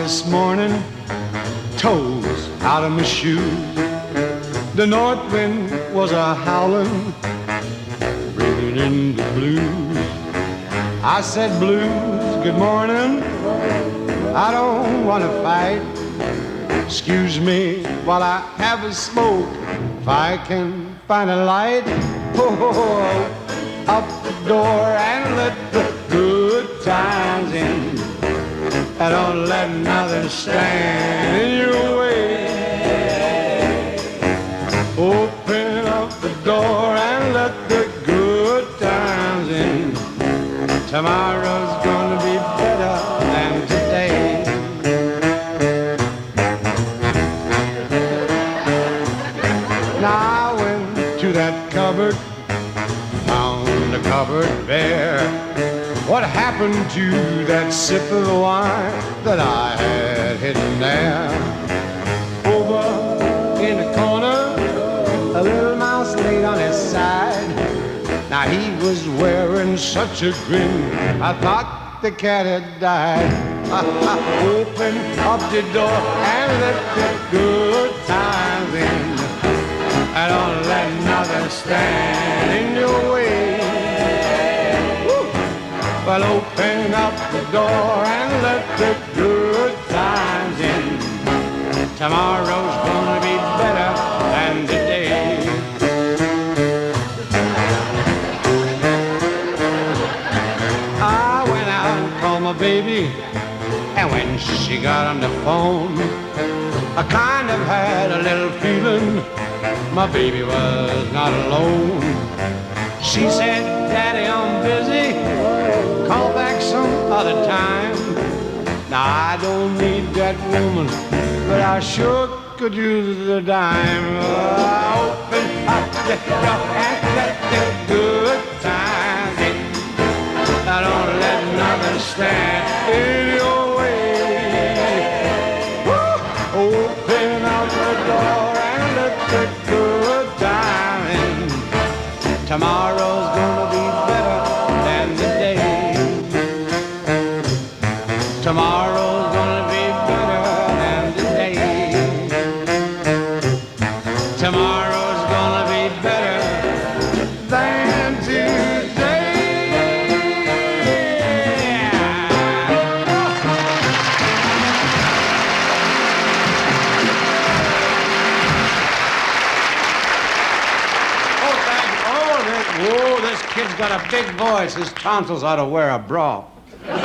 this morning, toes out of my shoes. The north wind was a howling, bringing in the blues. I said, blues, good morning. I don't want to fight. Excuse me while I have a smoke. If I can find a light, oh, up the door and let the good times in. And don't let nothing stand in your way. Open up the door and let the good times in. Tomorrow's gonna be better than today. Now I went to that cupboard, found the cupboard bare. What happened to that sip of wine that I had hidden there? Over in the corner, a little mouse laid on his side. Now he was wearing such a grin, I thought the cat had died. Open up the door and let the good times in. And don't let nothing stand in your way. Well, open up the door and let the good times in. Tomorrow's gonna be better than today. I went out and called my baby, and when she got on the phone, I kind of had a little feeling my baby was not alone. She said, Daddy, I'm busy, call back some other time. Now I don't need that woman, but I sure could use the dime. Open up the door and let the good times in. Now don't let nothing stand in your way. Woo! Open up the door and let the good times in. Tomorrow's gonna be better than today. Tomorrow's gonna be better than today. Tomorrow's gonna be better than today. Oh, thank you. Oh, this kid's got a big voice. His tonsils ought to wear a bra.